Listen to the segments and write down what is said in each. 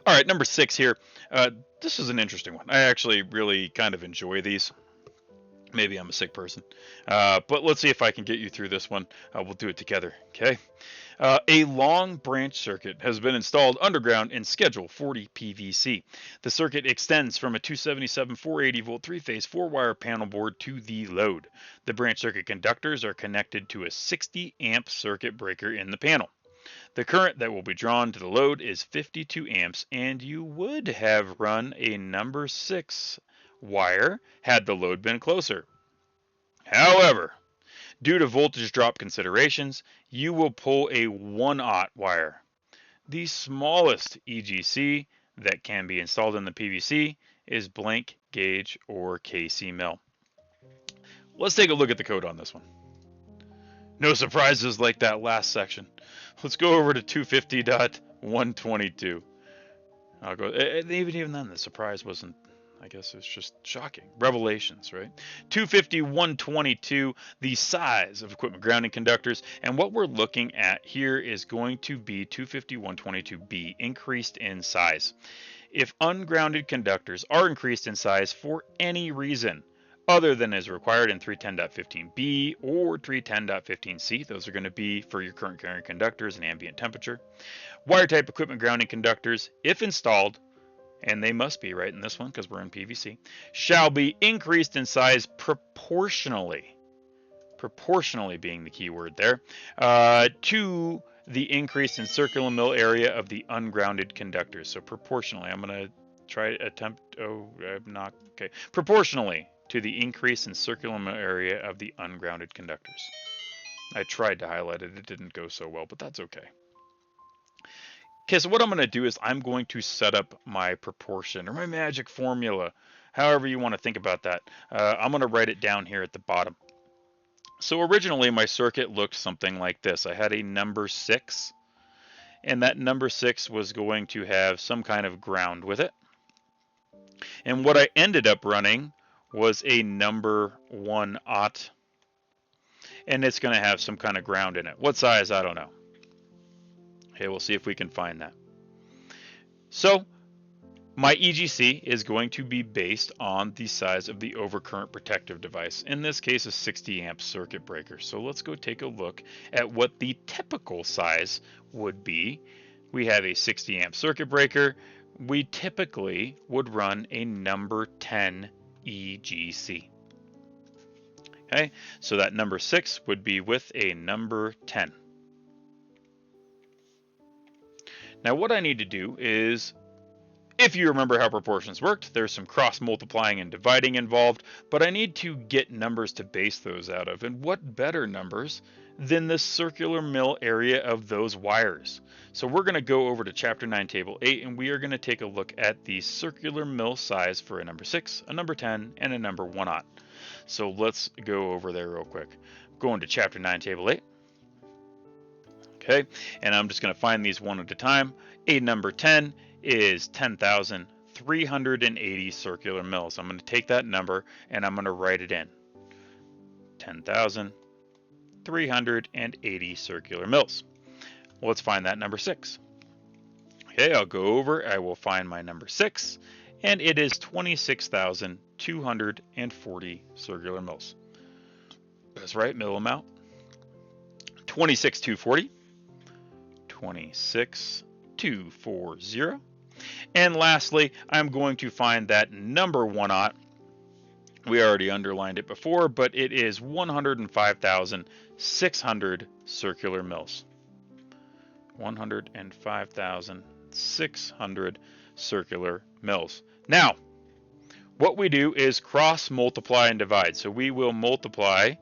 All right, number 6 here. This is an interesting one. I actually really kind of enjoy these. Maybe I'm a sick person. But let's see if I can get you through this one. We'll do it together, okay? A long branch circuit has been installed underground in Schedule 40 PVC. The circuit extends from a 277 480 volt 3-phase 4-wire panel board to the load. The branch circuit conductors are connected to a 60 amp circuit breaker in the panel. The current that will be drawn to the load is 52 amps, and you would have run a number 6 wire had the load been closer. However, due to voltage drop considerations, you will pull a 1/0 wire. The smallest EGC that can be installed in the PVC is blank gauge or KC mill. Let's take a look at the code on this one. No surprises like that last section. Let's go over to 250.122. I'll go. Even then, the surprise wasn't. I guess it's just shocking. Revelations, right? 250.122, the size of equipment grounding conductors. And what we're looking at here is going to be 250.122B, increased in size. If ungrounded conductors are increased in size for any reason other than is required in 310.15B or 310.15C, those are going to be for your current carrying conductors and ambient temperature. Wire type equipment grounding conductors, if installed, and they must be right in this one because we're in PVC, shall be increased in size proportionally being the key word there, to the increase in circular mill area of the ungrounded conductors. So proportionally, I'm going to proportionally to the increase in circular mill area of the ungrounded conductors. I tried to highlight it, it didn't go so well, but that's okay. Okay, so what I'm going to do is I'm going to set up my proportion or my magic formula, however you want to think about that. I'm going to write it down here at the bottom. So originally my circuit looked something like this. I had a number 6, and that number 6 was going to have some kind of ground with it. And what I ended up running was a number 1/0, and it's going to have some kind of ground in it. What size? I don't know. Okay, we'll see if we can find that. So my EGC is going to be based on the size of the overcurrent protective device. In this case, a 60 amp circuit breaker. So let's go take a look at what the typical size would be. We have a 60 amp circuit breaker. We typically would run a number 10 EGC. Okay, so that number 6 would be with a number 10. Now what I need to do is, if you remember how proportions worked, there's some cross multiplying and dividing involved, but I need to get numbers to base those out of. And what better numbers than the circular mill area of those wires? So we're going to go over to Chapter 9, Table 8, and we are going to take a look at the circular mill size for a number 6, a number 10, and a number 1/0. So let's go over there real quick. Going to Chapter 9, Table 8. Okay, and I'm just going to find these one at a time. A number 10 is 10,380 circular mills. I'm going to take that number and I'm going to write it in. 10,380 circular mills. Well, let's find that number 6. Okay, I'll go over, I will find my number 6, and it is 26,240 circular mills. That's right, mill amount. 26,240. 26,240. And lastly, I'm going to find that number 1/0. We already underlined it before, but it is 105,600 circular mills. 105,600 circular mills. Now, what we do is cross multiply and divide. So we will multiply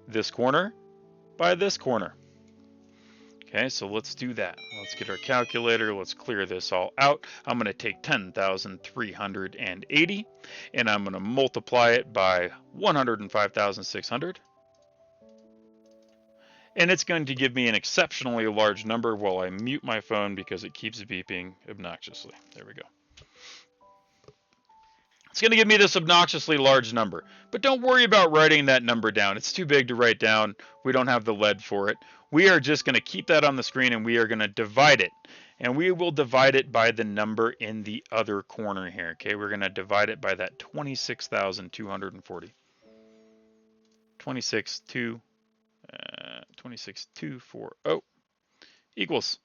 this corner by this corner. Okay, so let's do that. Let's get our calculator. Let's clear this all out. I'm going to take 10,380 and I'm going to multiply it by 105,600. And it's going to give me an exceptionally large number while I mute my phone because it keeps beeping obnoxiously. There we go. It's going to give me this obnoxiously large number. But don't worry about writing that number down. It's too big to write down. We don't have the lead for it. We are just going to keep that on the screen and we are going to divide it. and we will divide it by the number in the other corner here. Okay, we're going to divide it by that 26,240. 26,240 equals.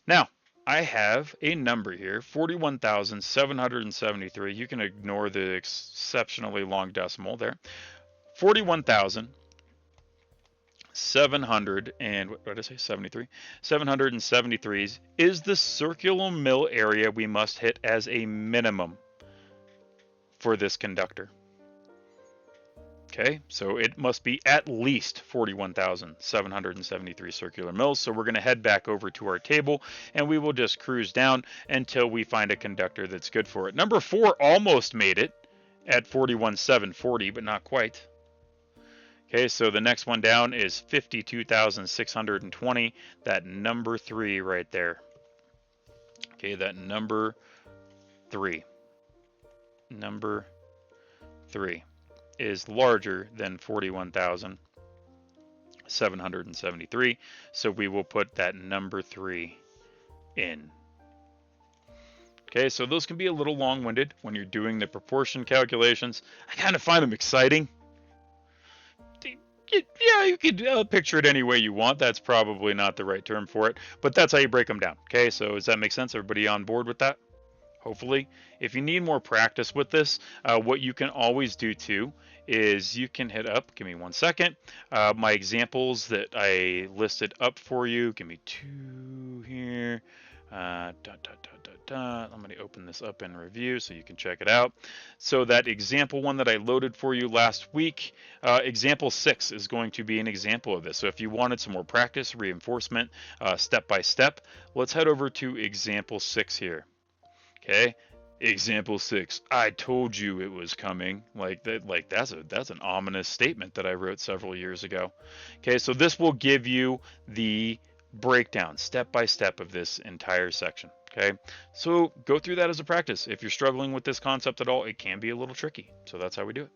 Now, I have a number here, 41,773. You can ignore the exceptionally long decimal there. 41,700 and what did I say? 73. 773 is the circular mill area we must hit as a minimum for this conductor. Okay, so it must be at least 41,773 circular mills. So we're going to head back over to our table and we will just cruise down until we find a conductor that's good for it. Number 4 almost made it at 41,740, but not quite. Okay, so the next one down is 52,620, that number 3 right there. Okay, that number 3. Number 3 is larger than 41,773, so we will put that number 3 in. Okay, so those can be a little long-winded when you're doing the proportion calculations. I kind of find them exciting. Yeah, you could picture it any way you want. That's probably not the right term for it, but that's how you break them down. Okay, so does that make sense? Everybody on board with that? Hopefully. If you need more practice with this, what you can always do too is you can hit up, give me 1 second, my examples that I listed up for you. Give me 2 here. I'm going to open this up in review so you can check it out. So that example one that I loaded for you last week, example 6 is going to be an example of this. So if you wanted some more practice, reinforcement, step by step, let's head over to example 6 here. Okay, example 6. I told you it was coming. Like that's an ominous statement that I wrote several years ago. Okay, so this will give you the breakdown step by step of this entire section. Okay, so go through that as a practice. If you're struggling with this concept at all, it can be a little tricky. So that's how we do it.